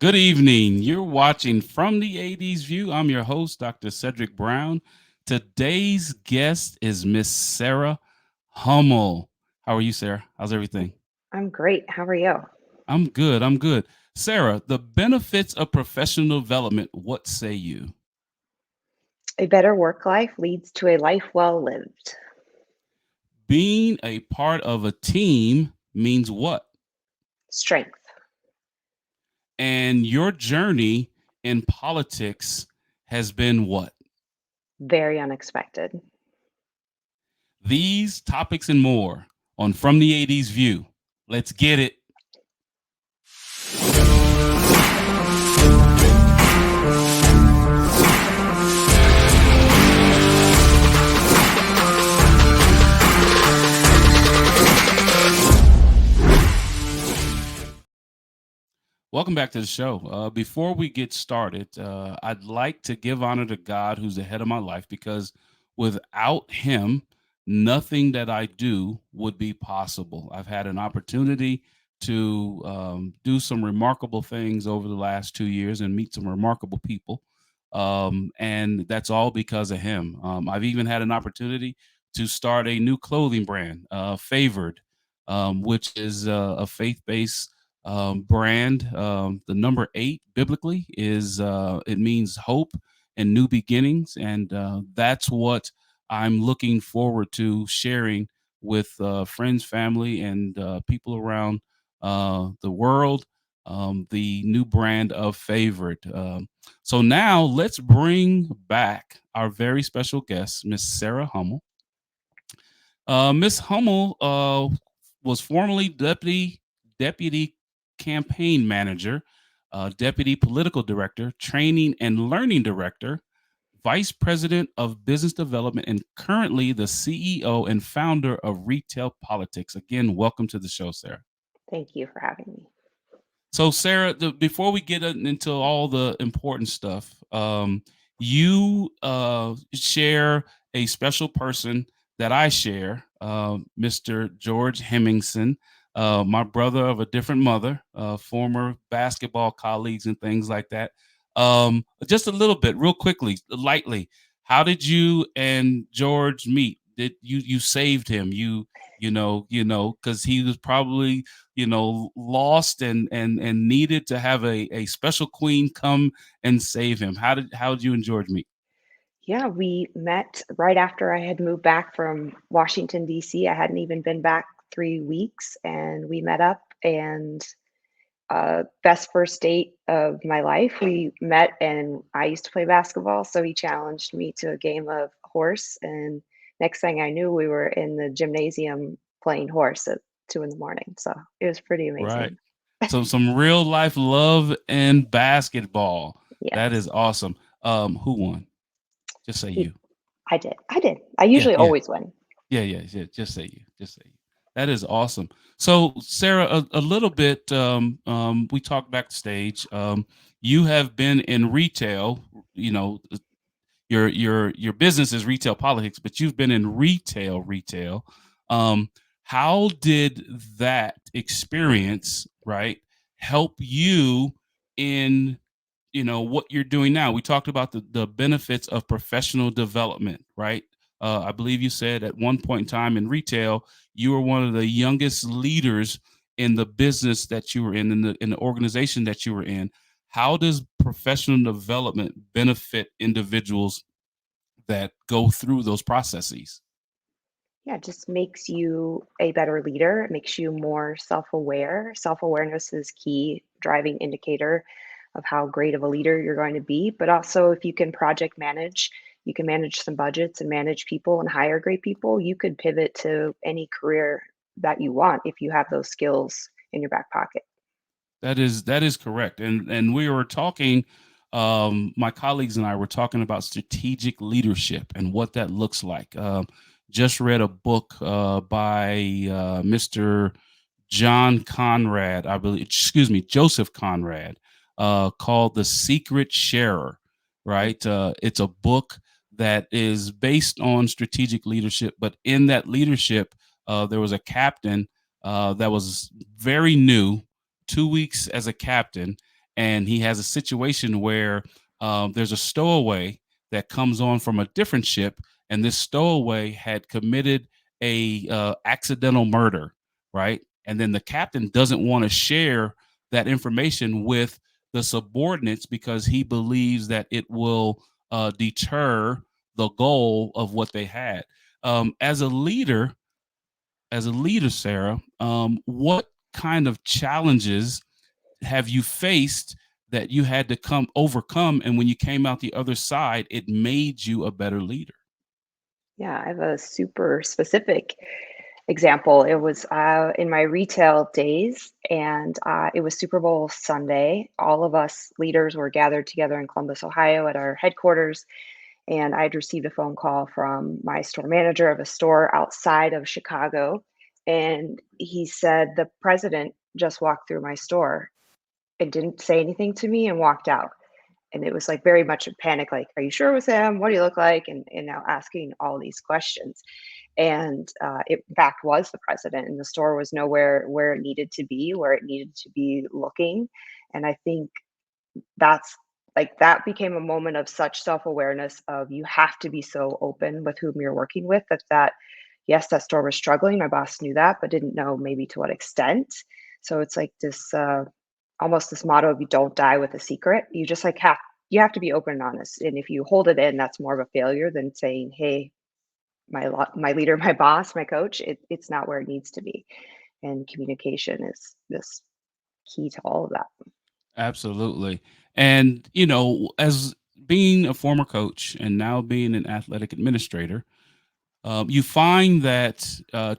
Good evening. You're watching From the 80s View. I'm your host, Dr. Cedric Brown. Today's guest is Miss Sarah Hummel. How are you, Sarah? How's everything? I'm great. How are you? I'm good. I'm good. Sarah, the benefits of professional development, what say you? A better work life leads to a life well lived. Being a part of a team means what? Strength. And your journey in politics has been what? Very unexpected. These topics and more on From the 80s View. Let's get it. Welcome back to the show. Before we get started, I'd like to give honor to God, who's the head of my life, because without Him, nothing that I do would be possible. I've had an opportunity to do some remarkable things over the last 2 years and meet some remarkable people. And that's all because of Him. I've even had an opportunity to start a new clothing brand, Favored, which is a faith based brand. The number 8 biblically is it means hope and new beginnings, and that's what I'm looking forward to sharing with friends, family, and people around the world. The new brand of Favorite. So now let's bring back our very special guest, Miss Sarah Hummel. Miss Hummel was formerly deputy campaign manager, deputy political director, training and learning director, vice president of business development, and currently the CEO and founder of Retail Politics. Again, welcome to the show, Sarah. Thank you for having me. So, Sarah, before we get into all the important stuff, you share a special person that I share, Mr. George Hemmingson, my brother of a different mother, former basketball colleagues and things like that. Just a little bit, real quickly, lightly. How did you and George meet? Did you saved him? Because he was probably lost and needed to have a special queen come and save him. How did you and George meet? Yeah, we met right after I had moved back from Washington, D.C. I hadn't even been back 3 weeks, and we met up and best first date of my life. We met, and I used to play basketball, so he challenged me to a game of horse. And next thing I knew, we were in the gymnasium playing horse at 2 in the morning. So it was pretty Right. amazing. So some real life love and basketball. That Yes. is awesome. Who won? Just say He you. I did. I did. I Yeah, usually yeah, always win. yeah. Just say you. Just say you. That is awesome. So, Sarah, a little bit. We talked backstage. You have been in retail. You know, your business is retail politics, but you've been in retail. Um, how did that experience, right, help you in what you're doing now? We talked about the benefits of professional development, right? I believe you said at one point in time in retail, you were one of the youngest leaders in the business that you were in the organization that you were in. How does professional development benefit individuals that go through those processes? Yeah, it just makes you a better leader. It makes you more self-aware. Self-awareness is key driving indicator of how great of a leader you're going to be. But also, if you can project manage, you can manage some budgets and manage people and hire great people, you could pivot to any career that you want if you have those skills in your back pocket. That is correct. And we were talking. My colleagues and I were talking about strategic leadership and what that looks like. Just read a book by Mr. John Conrad, I believe. Excuse me, Joseph Conrad, called "The Secret Sharer." Right. It's a book that is based on strategic leadership, but in that leadership, there was a captain that was very new, 2 weeks as a captain, and he has a situation where there's a stowaway that comes on from a different ship, and this stowaway had committed a accidental murder, right? And then the captain doesn't want to share that information with the subordinates because he believes that it will deter the goal of what they had. As a leader, Sarah, what kind of challenges have you faced that you had to come overcome, and when you came out the other side, it made you a better leader? Yeah, I have a super specific example. It was in my retail days, and it was Super Bowl Sunday. All of us leaders were gathered together in Columbus, Ohio at our headquarters, and I'd received a phone call from my store manager of a store outside of Chicago. And he said, the president just walked through my store and didn't say anything to me and walked out. And it was like very much a panic, like, are you sure it was him? What do you look like? And now asking all these questions. And it, in fact, was the president, and the store was nowhere where it needed to be, where it needed to be looking. And I think that's like that became a moment of such self-awareness of you have to be so open with whom you're working with that yes, that store was struggling. My boss knew that, but didn't know maybe to what extent. So it's like this almost this motto of you don't die with a secret. You just like have you have to be open and honest. And if you hold it in, that's more of a failure than saying, hey, my leader, my boss, my coach, it's not where it needs to be. And communication is this key to all of that. Absolutely. And, as being a former coach and now being an athletic administrator, you find that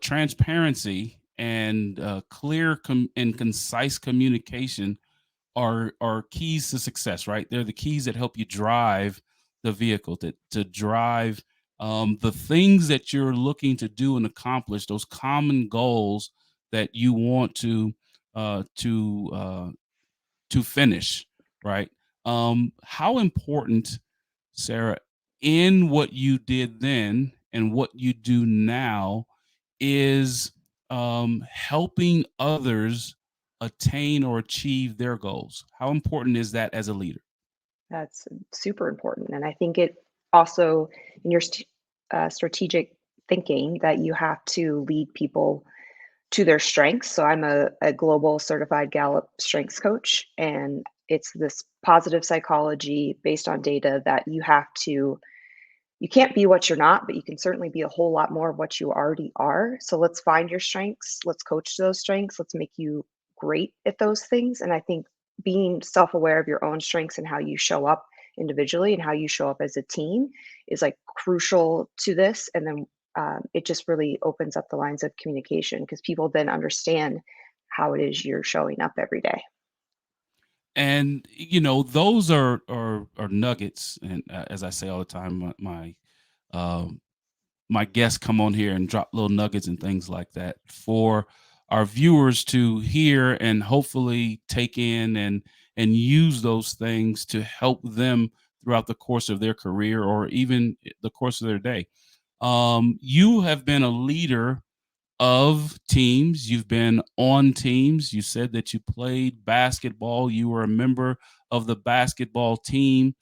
transparency and clear and concise communication are keys to success, right? They're the keys that help you drive the vehicle to drive the things that you're looking to do and accomplish, those common goals that you want uh, to uh, to finish, right? How important, Sarah, in what you did then and what you do now is helping others attain or achieve their goals. How important is that as a leader? That's super important. And I think it also, in your strategic thinking, that you have to lead people to their strengths. So I'm a global certified Gallup strengths coach, and it's this positive psychology based on data that you can't be what you're not, but you can certainly be a whole lot more of what you already are. So let's find your strengths. Let's coach to those strengths. Let's make you great at those things. And I think being self aware of your own strengths and how you show up individually and how you show up as a team is like crucial to this. And then it just really opens up the lines of communication because people then understand how it is you're showing up every day. And those are nuggets. And as I say all the time, um, my guests come on here and drop little nuggets and things like that for our viewers to hear and hopefully take in and use those things to help them throughout the course of their career or even the course of their day. You have been a leader of teams. You've been on teams. You said that you played basketball. You were a member of the basketball team.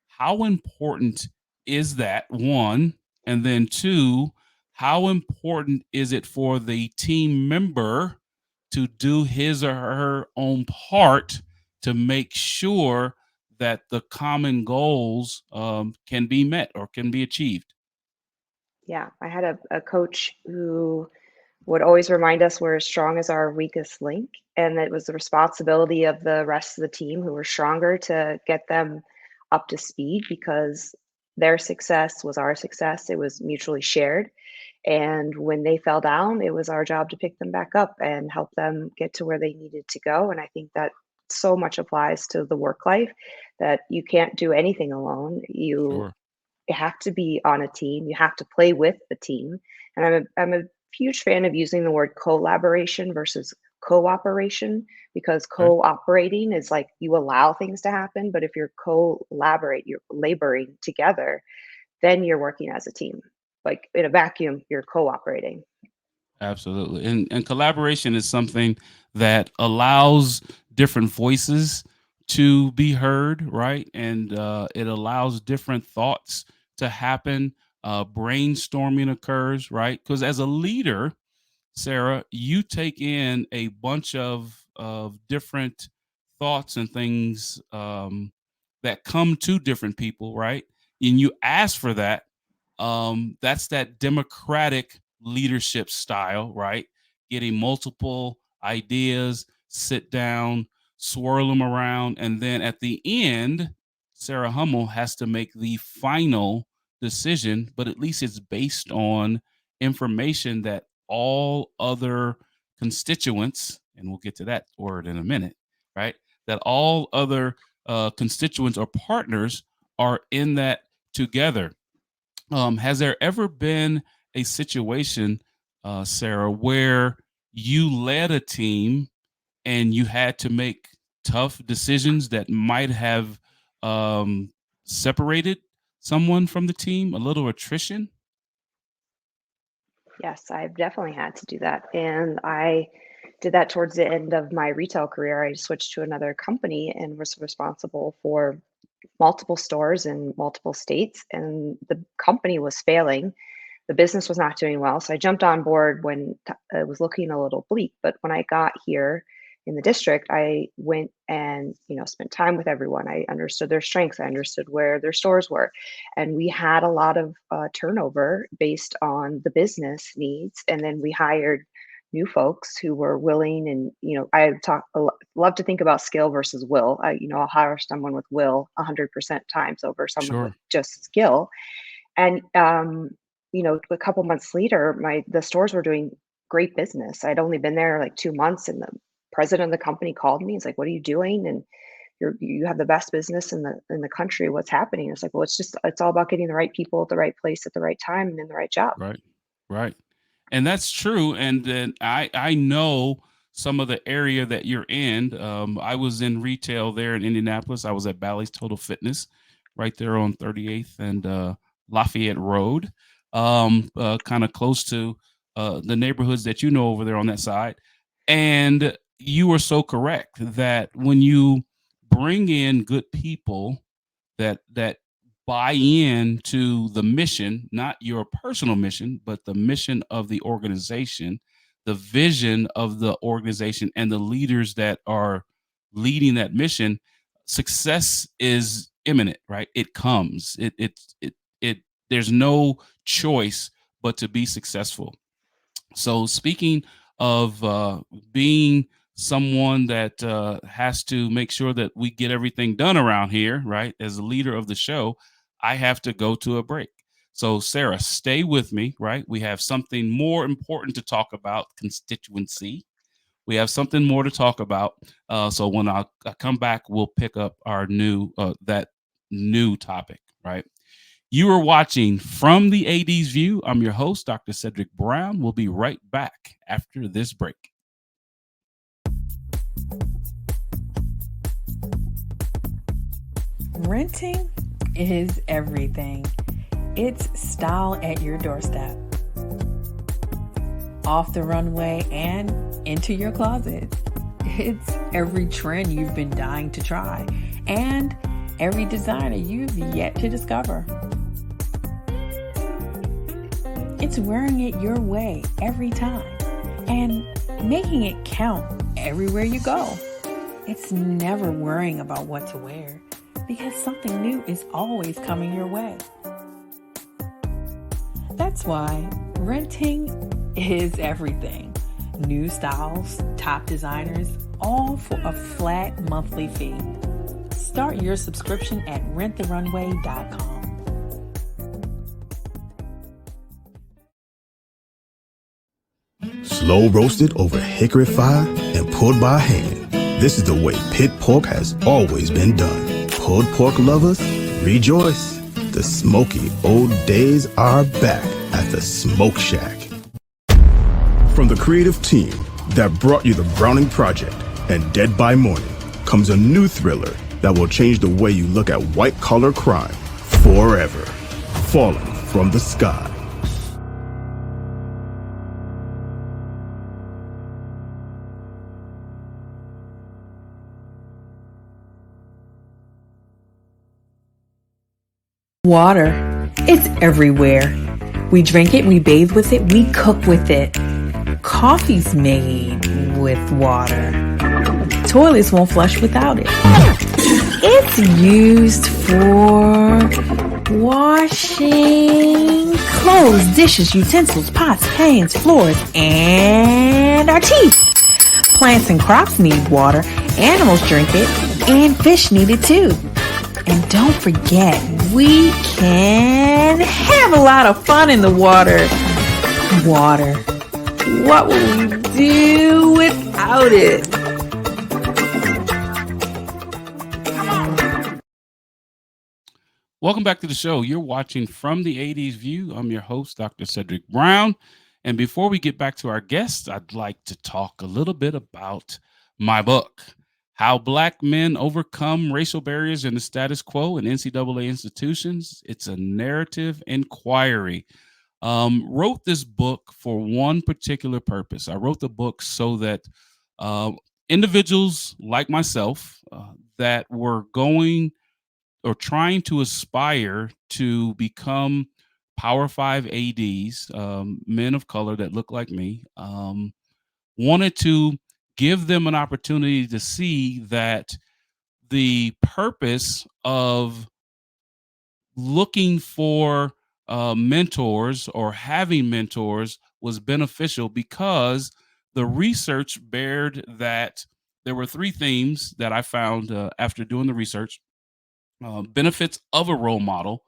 How important is that, one? And then two, how important is it for the team member to do his or her own part to make sure that the common goals can be met or can be achieved? Yeah, I had a coach who would always remind us we're as strong as our weakest link. And it was the responsibility of the rest of the team who were stronger to get them up to speed because their success was our success. It was mutually shared. And when they fell down, it was our job to pick them back up and help them get to where they needed to go. And I think that so much applies to the work life that you can't do anything alone. Sure. You have to be on a team. You have to play with the team. And I'm a huge fan of using the word collaboration versus cooperation because Okay. cooperating is like you allow things to happen, but if you're collaborate, you're laboring together, then you're working as a team. Like in a vacuum, you're cooperating. Absolutely. And collaboration is something that allows different voices to be heard, right? And it allows different thoughts to happen. Brainstorming occurs, right? Because as a leader, Sarah, you take in a bunch of different thoughts and things that come to different people, right? And you ask for that. That's that democratic leadership style, right? Getting multiple ideas, sit down, swirl them around, and then at the end, Sarah Hummel has to make the final decision, but at least it's based on information that all other constituents, and we'll get to that word in a minute, right? That all other constituents or partners are in that together. Has there ever been a situation, Sarah, where you led a team and you had to make tough decisions that might have um, separated someone from the team, a little attrition? Yes, I've definitely had to do that. And I did that towards the end of my retail career. I switched to another company and was responsible for multiple stores in multiple states, and the company was failing. The business was not doing well. So I jumped on board when it was looking a little bleak. But when I got here in the district, I went and spent time with everyone. I understood their strengths. I understood where their stores were, and we had a lot of turnover based on the business needs. And then we hired new folks who were willing. And love to think about skill versus will. I'll hire someone with will 100% times over someone with Sure. just skill. And a couple months later, the stores were doing great business. I'd only been there like 2 months, and the president of the company called me. He's like, "What are you doing?" And you have the best business in the country. What's happening? It's like, well, it's all about getting the right people at the right place at the right time and in the right job. Right. Right. And that's true. And then I know some of the area that you're in. I was in retail there in Indianapolis. I was at Bally's Total Fitness right there on 38th and Lafayette Road, kind of close to the neighborhoods that you know over there on that side. And you were so correct that when you bring in good people that buy in to the mission, not your personal mission, but the mission of the organization, the vision of the organization, and the leaders that are leading that mission. Success is imminent, right? It comes. It. There's no choice but to be successful. So speaking of being someone that has to make sure that we get everything done around here, right? As a leader of the show, I have to go to a break. So Sarah, stay with me, right? We have something more important to talk about, constituency. We have something more to talk about. So when I come back, we'll pick up our that new topic, right? You are watching From the AD's View. I'm your host, Dr. Cedric Brown. We'll be right back after this break. Renting is everything. It's style at your doorstep, off the runway and into your closet. It's every trend you've been dying to try and every designer you've yet to discover. It's wearing it your way every time and making it count everywhere you go. It's never worrying about what to wear because something new is always coming your way. That's why renting is everything. New styles, top designers, all for a flat monthly fee. Start your subscription at renttherunway.com. Slow roasted over hickory fire and pulled by hand. This is the way pit pork has always been done. Pulled pork lovers, rejoice. The smoky old days are back at the Smoke Shack. From the creative team that brought you The Browning Project and Dead by Morning comes a new thriller that will change the way you look at white-collar crime forever. Falling from the Sky. Water. It's everywhere. We drink it, we bathe with it, we cook with it. Coffee's made with water. Toilets won't flush without it. It's used for washing clothes, dishes, utensils, pots, pans, floors, and our teeth. Plants and crops need water, animals drink it, and fish need it too. And don't forget, we can have a lot of fun in the water. Water. What will we do without it? Welcome back to the show. You're watching From the 80s View. I'm your host, Dr. Cedric Brown. And before we get back to our guests, I'd like to talk a little bit about my book, How Black Men Overcome Racial Barriers in the Status Quo in NCAA Institutions. It's a narrative inquiry. Wrote this book for one particular purpose. I wrote the book so that individuals like myself that were going or trying to aspire to become Power Five ADs, men of color that look like me, wanted to give them an opportunity to see that the purpose of looking for mentors or having mentors was beneficial because the research bared that there were three themes that I found after doing the research: benefits of a role model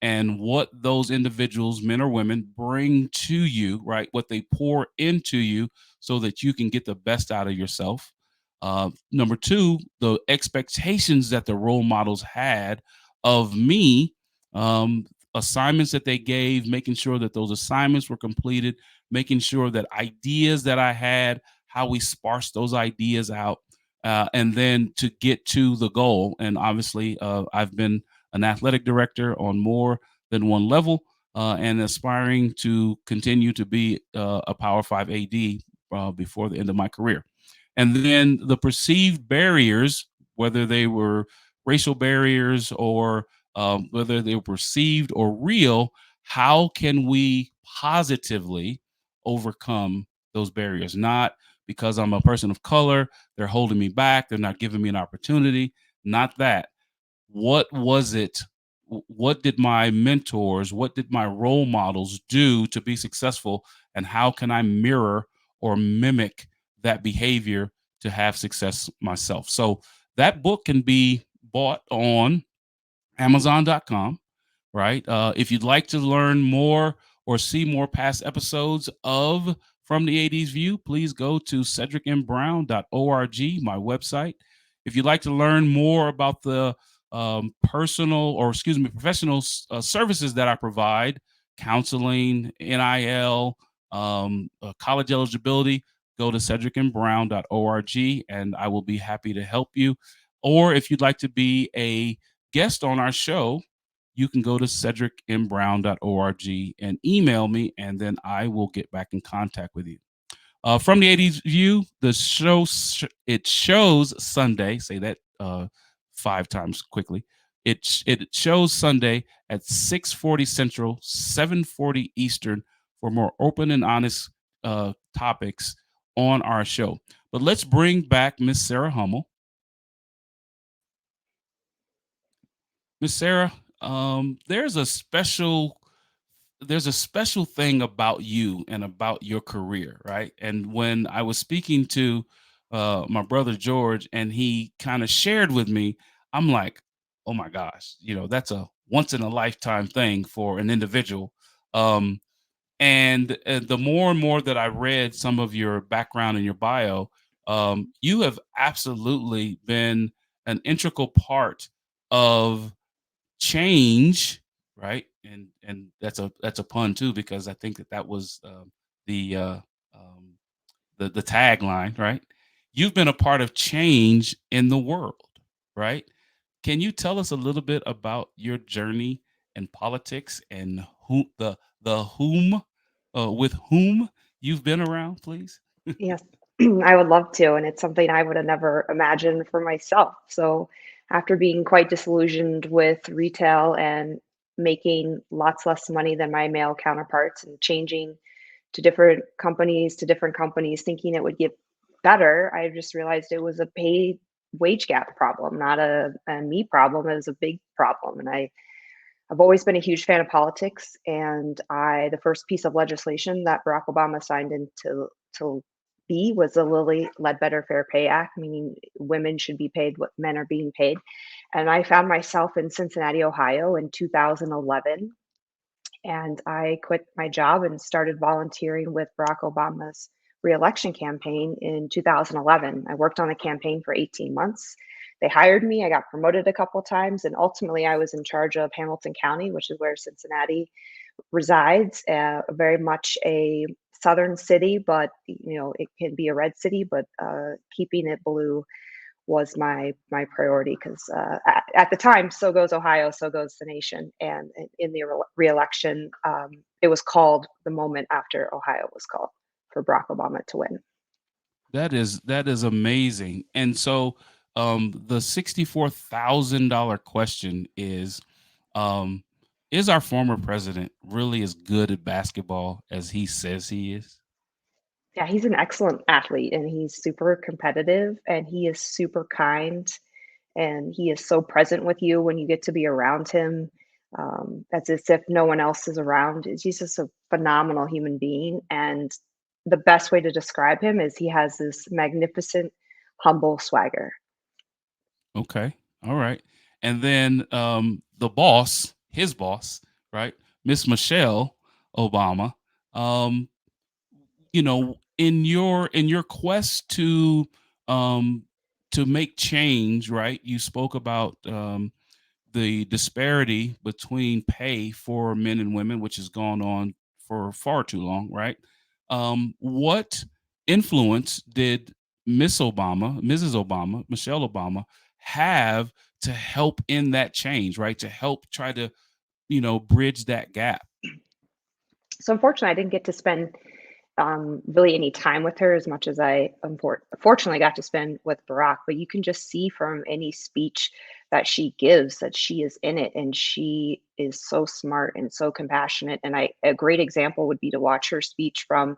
and what those individuals, men or women, bring to you, right? What they pour into you so that you can get the best out of yourself. Number two, the expectations that the role models had of me, um, assignments that they gave, making sure that those assignments were completed, making sure that ideas that I had, how we sparse those ideas out, and then to get to the goal. And obviously, I've been an athletic director on more than one level and aspiring to continue to be a Power Five AD before the end of my career. And then the perceived barriers, whether they were racial barriers or whether they were perceived or real, how can we positively overcome those barriers? Not because I'm a person of color, they're holding me back, they're not giving me an opportunity. Not that. What was it? What did my mentors, what did my role models do to be successful? And how can I mirror or mimic that behavior to have success myself? So that book can be bought on Amazon.com, right? If you'd like to learn more or see more past episodes of From the 80s View, please go to cedricmbrown.org, my website. If you'd like to learn more about the professional services that I provide, counseling, NIL, college eligibility, go to cedricmbrown.org and I will be happy to help you. Or if you'd like to be a guest on our show, you can go to cedricmbrown.org and email me, and then I will get back in contact with you. From the 80s View, the show, it shows Sunday, say that 5 times quickly. It shows Sunday at 6:40 Central, 7:40 Eastern for more open and honest topics on our show. But let's bring back Miss Sarah Hummell. Miss Sarah, there's a special thing about you and about your career, right? And when I was speaking to my brother George, and he kind of shared with me, I'm like, oh my gosh, that's a once in a lifetime thing for an individual. Um, and the more and more that I read some of your background and your bio, you have absolutely been an integral part of change, right? And that's a pun too, because I think that was the um, the tagline, right? You've been a part of change in the world, right? Can you tell us a little bit about your journey in politics and whom with whom you've been around, please? Yes, I would love to, and it's something I would have never imagined for myself. So, after being quite disillusioned with retail and making lots less money than my male counterparts and changing to different companies, thinking it would get better. I just realized it was a pay wage gap problem, not a me problem. It was a big problem. And I've always been a huge fan of politics. And the first piece of legislation that Barack Obama signed into to be was the Lilly Ledbetter Fair Pay Act, meaning women should be paid what men are being paid. And I found myself in Cincinnati, Ohio in 2011, and I quit my job and started volunteering with Barack Obama's reelection campaign in 2011. I worked on the campaign for 18 months. They hired me. I got promoted a couple times, and ultimately, I was in charge of Hamilton County, which is where Cincinnati resides. Very much a southern city, but it can be a red city. But keeping it blue was my priority because at the time, so goes Ohio, so goes the nation. And in the reelection, it was called the moment after Ohio was called for Barack Obama to win. That is amazing. And so the $64,000 question um, is our former president really as good at basketball as he says he is? Yeah, he's an excellent athlete and he's super competitive and he is super kind and he is so present with you when you get to be around him. That's as if no one else is around. He's just a phenomenal human being. And the best way to describe him is he has this magnificent, humble swagger. Okay. All right. And then the boss, his boss, right? Miss Michelle Obama, um, in your quest um to make change, right? You spoke about the disparity between pay for men and women, which has gone on for far too long, right? What influence did Mrs. Obama, Michelle Obama, have to help in that change, right? To help try to, bridge that gap. So unfortunately, I didn't get to spend really any time with her as much as I fortunately got to spend with Barack. But you can just see from any speech that she gives that she is in it and she is so smart and so compassionate. And a great example would be to watch her speech from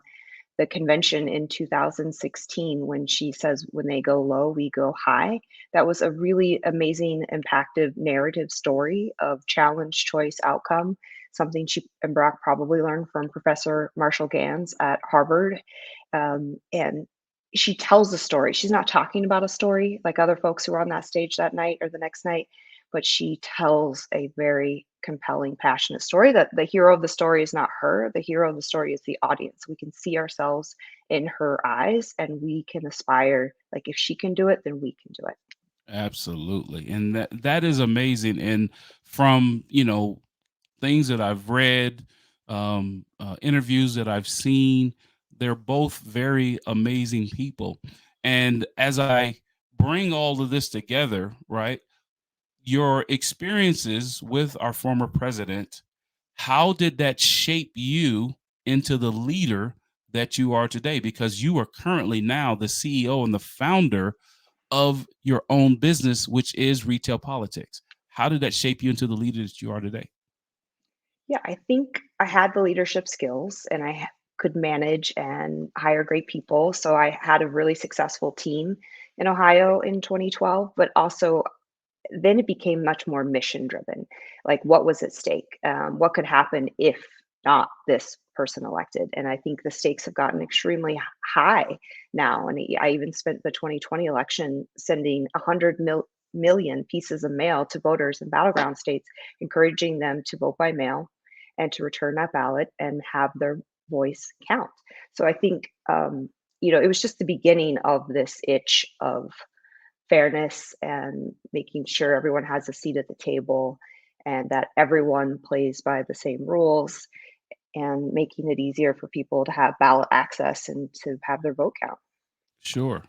the convention in 2016 when she says, "When they go low, we go high." That was a really amazing, impactful narrative story of challenge, choice, outcome, something she and Barack probably learned from Professor Marshall Gans at Harvard. And she tells the story. She's not talking about a story like other folks who were on that stage that night or the next night, but she tells a very compelling, passionate story that the hero of the story is not her. The hero of the story is the audience. We can see ourselves in her eyes and we can aspire. Like if she can do it, then we can do it. Absolutely. And that is amazing. And from, things that I've read, interviews that I've seen, they're both very amazing people. And as I bring all of this together, right, your experiences with our former president, how did that shape you into the leader that you are today? Because you are currently now the CEO and the founder of your own business, which is retail politics. How did that shape you into the leader that you are today? Yeah, I think I had the leadership skills and could manage and hire great people. So I had a really successful team in Ohio in 2012, but also then it became much more mission driven. Like what was at stake? What could happen if not this person elected? And I think the stakes have gotten extremely high now. And I even spent the 2020 election sending 100 million pieces of mail to voters in battleground states, encouraging them to vote by mail and to return that ballot and have their voice count. So I think, it was just the beginning of this itch of fairness and making sure everyone has a seat at the table and that everyone plays by the same rules and making it easier for people to have ballot access and to have their vote count. Sure.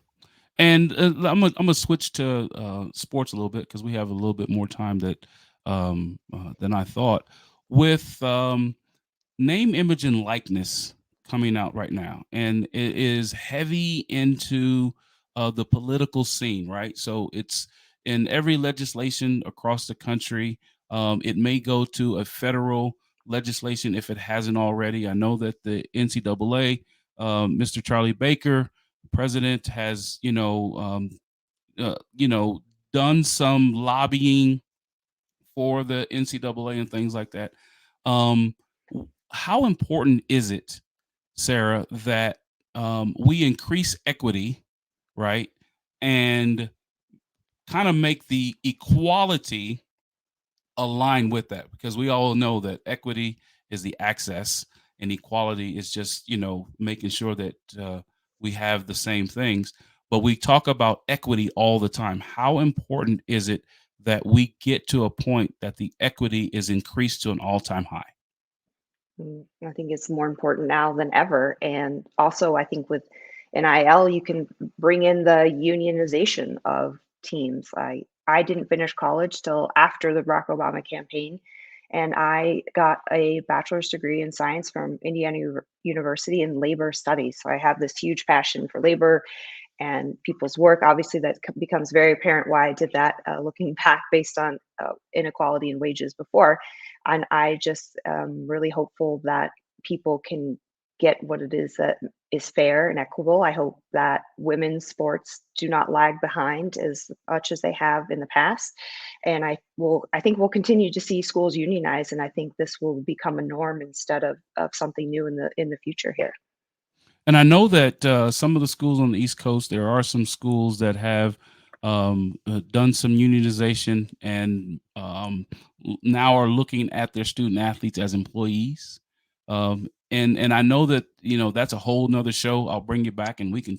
And I'm gonna switch to sports a little bit because we have a little bit more time than I thought. With name, image, and likeness coming out right now, and it is heavy into the political scene, right? So it's in every legislation across the country. It may go to a federal legislation if it hasn't already. I know that the NCAA, Mr. Charlie Baker, president, has you know done some lobbying for the NCAA and things like that. Um, how important is it, Sarah, that we increase equity, right, and kind of make the equality align with that? Because we all know that equity is the access, and equality is just making sure that we have the same things. But we talk about equity all the time. How important is it that we get to a point that the equity is increased to an all-time high? I think it's more important now than ever. And also, I think with NIL, you can bring in the unionization of teams. I didn't finish college till after the Barack Obama campaign, and I got a bachelor's degree in science from Indiana University in labor studies. So I have this huge passion for labor and people's work. Obviously, that becomes very apparent why I did that, looking back based on inequality in wages before. And I just really hopeful that people can get what it is that is fair and equitable. I hope that women's sports do not lag behind as much as they have in the past. And I think we'll continue to see schools unionize, and I think this will become a norm instead of something new in the future here. And I know that some of the schools on the East Coast, there are some schools that have done some unionization and now are looking at their student athletes as employees. And I know that that's a whole nother show. I'll bring you back and we can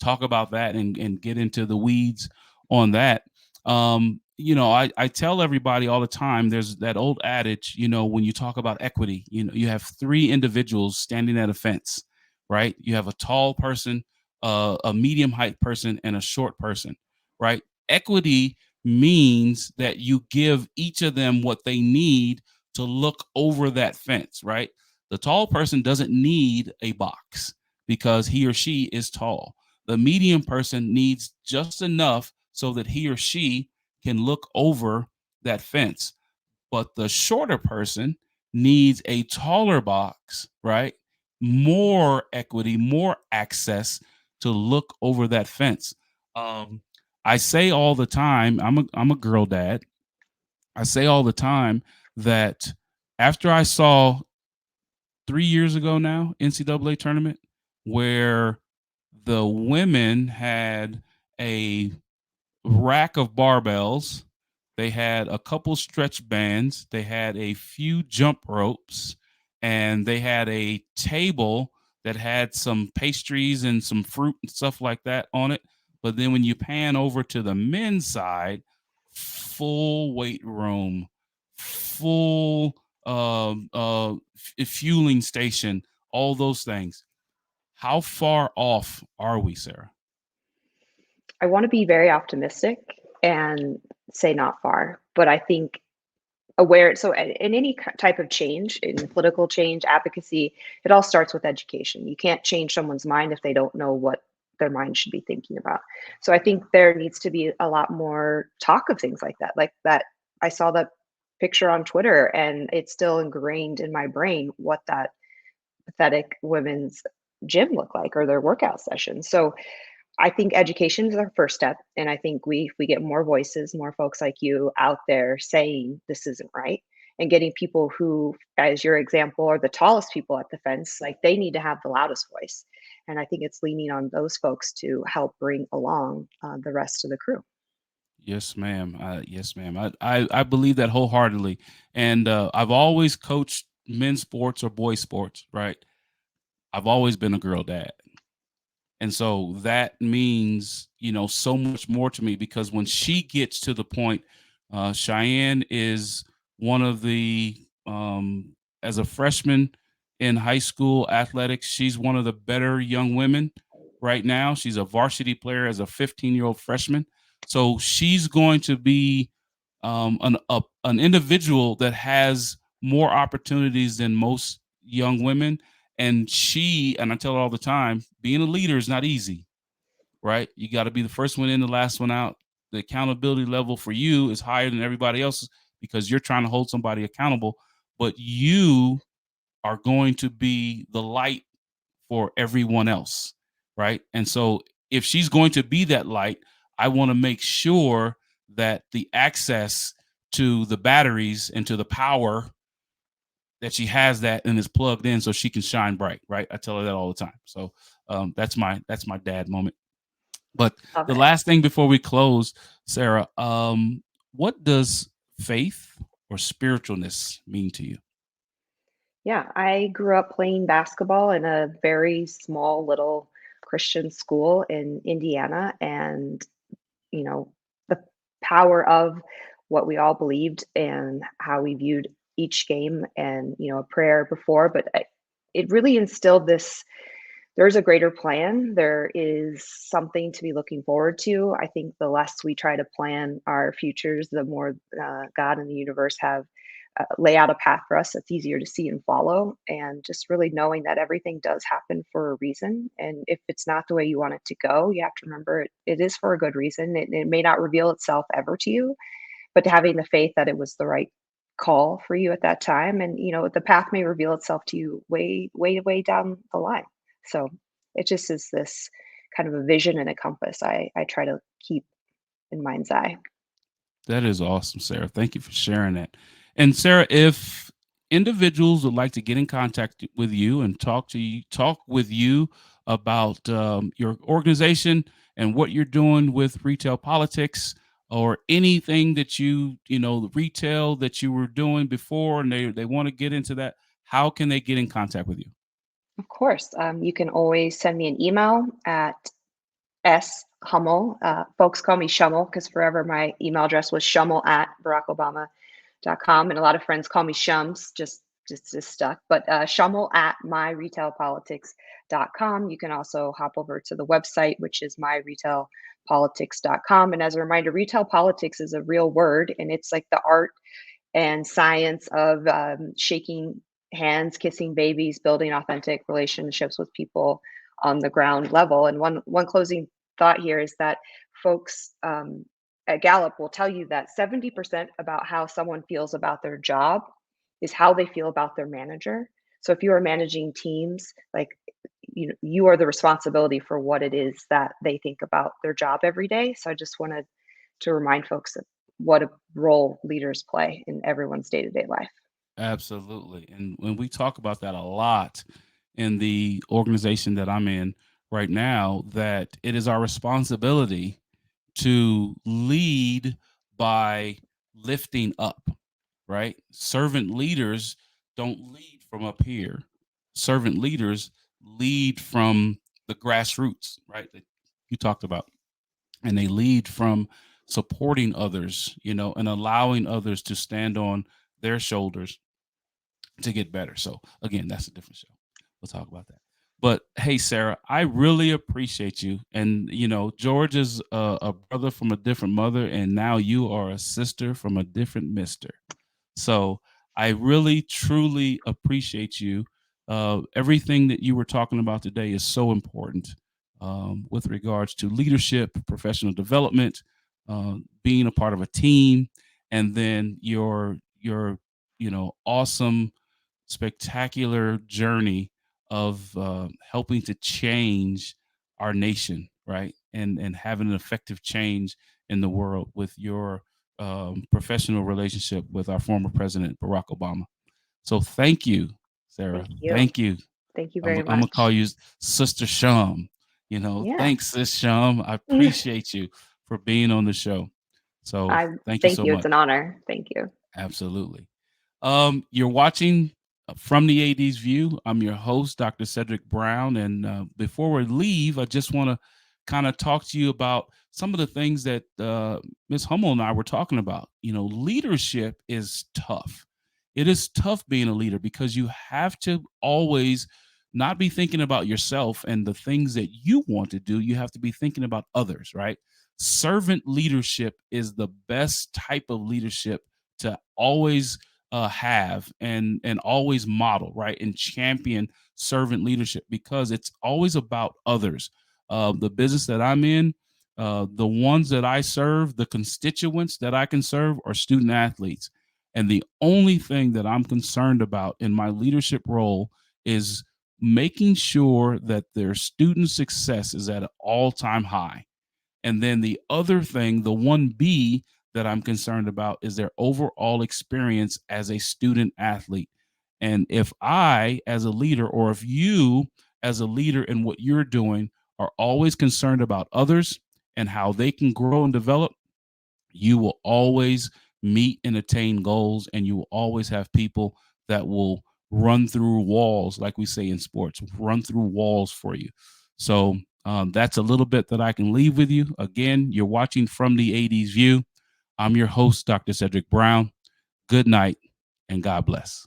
talk about that and get into the weeds on that. I tell everybody all the time, there's that old adage, when you talk about equity, you have three individuals standing at a fence, right? You have a tall person, a medium height person, and a short person, right? Equity means that you give each of them what they need to look over that fence, right? The tall person doesn't need a box because he or she is tall. The medium person needs just enough so that he or she can look over that fence. But the shorter person needs a taller box, right? More equity, more access to look over that fence. Um, I say all the time, I'm a girl dad. I say all the time that after I saw 3 years ago now NCAA tournament where the women had a rack of barbells. They had a couple stretch bands. They had a few jump ropes, and they had a table that had some pastries and some fruit and stuff like that on it. But then when you pan over to the men's side, full weight room, full fueling station, all those things. How far off are we, Sarah? I want to be very optimistic and say not far, but I think aware. So, in any type of change, in political change, advocacy, it all starts with education. You can't change someone's mind if they don't know what their mind should be thinking about. So, I think there needs to be a lot more talk of things like that. Like that, I saw that picture on Twitter, and it's still ingrained in my brain what that pathetic women's gym looked like or their workout session. So, I think education is our first step, and I think we get more voices, more folks like you out there saying this isn't right, and getting people who, as your example, are the tallest people at the fence, like they need to have the loudest voice. And I think it's leaning on those folks to help bring along the rest of the crew. Yes, ma'am. Yes, ma'am. I believe that wholeheartedly. And I've always coached men's sports or boys sports, right? I've always been a girl dad. And so that means, so much more to me because when she gets to the point, Cheyenne is one of as a freshman in high school athletics, she's one of the better young women right now. She's a varsity player as a 15-year-old freshman. So she's going to be an individual that has more opportunities than most young women. And I tell her all the time, being a leader is not easy, right? You got to be the first one in, the last one out. The accountability level for you is higher than everybody else because you're trying to hold somebody accountable, but you are going to be the light for everyone else, right? And so if she's going to be that light, I want to make sure that the access to the batteries and to the power that she has that and is plugged in so she can shine bright, right? I tell her that all the time. So that's my dad moment. But Love the it. last thing before we close, Sarah, what does faith or spiritualness mean to you? Yeah, I grew up playing basketball in a very small little Christian school in Indiana, and you know, the power of what we all believed and how we viewed each game and, a prayer before, but it really instilled this. There's a greater plan. There is something to be looking forward to. I think the less we try to plan our futures, the more God and the universe have lay out a path for us that's easier to see and follow. And just really knowing that everything does happen for a reason. And if it's not the way you want it to go, you have to remember it is for a good reason. It may not reveal itself ever to you, but having the faith that it was the right call for you at that time. And, the path may reveal itself to you way, way, way down the line. So it just is this kind of a vision and a compass I try to keep in mind's eye. That is awesome, Sarah. Thank you for sharing that. And Sarah, if individuals would like to get in contact with you and talk with you about your organization and what you're doing with retail politics, or anything that the retail that you were doing before, and they want to get into that, how can they get in contact with you? Of course, you can always send me an email at S. Hummel. Folks call me Schummel because forever my email address was Schummel at BarackObama.com. And a lot of friends call me Shums, just stuck. But Schummel at myretailpolitics.com. You can also hop over to the website, which is myretailpolitics.com. And as a reminder, retail politics is a real word, and it's like the art and science of shaking hands, kissing babies, building authentic relationships with people on the ground level. And one closing thought here is that folks at Gallup will tell you that 70% about how someone feels about their job is how they feel about their manager. So if you are managing teams, like you are the responsibility for what it is that they think about their job every day. So I just wanted to remind folks that what a role leaders play in everyone's day-to-day life. Absolutely. And when we talk about that a lot in the organization that I'm in right now, that it is our responsibility to lead by lifting up, right? Servant leaders don't lead from up here. Servant leaders lead from the grassroots, right? That you talked about. And they lead from supporting others, and allowing others to stand on their shoulders to get better. So again, that's a different show. We'll talk about that. But hey, Sarah, I really appreciate you. And George is a brother from a different mother, and now you are a sister from a different mister. So I really, truly appreciate you. Everything that you were talking about today is so important with regards to leadership, professional development, being a part of a team, and then your awesome, spectacular journey of helping to change our nation, right? And having an effective change in the world with your professional relationship with our former president, Barack Obama. So thank you, Sarah. Thank you. Thank you. Thank you I'm, very I'm gonna call much. you Sister Shum. Yeah. Thanks, Sis Shum. I appreciate you for being on the show. So I thank you thank so you. It's much. an honor. Thank you. Absolutely. You're watching From the AD's View. I'm your host, Dr. Cedric Brown. And before we leave, I just want to kind of talk to you about some of the things that Ms. Hummel and I were talking about. Leadership is tough. It is tough being a leader because you have to always not be thinking about yourself and the things that you want to do. You have to be thinking about others, right? Servant leadership is the best type of leadership to always have and always model, right, and champion servant leadership, because it's always about others. The business that I'm in, the ones that I serve, the constituents that I can serve are student athletes. And the only thing that I'm concerned about in my leadership role is making sure that their student success is at an all-time high. And then the other thing, the 1B that I'm concerned about, is their overall experience as a student athlete. And if I, as a leader, or if you, as a leader in what you're doing, are always concerned about others and how they can grow and develop, you will always meet and attain goals, and you will always have people that will run through walls, like we say in sports, run through walls for you. So that's a little bit that I can leave with you. Again, you're watching From the 80s View. I'm your host, Dr. Cedric Brown. Good night, and God bless.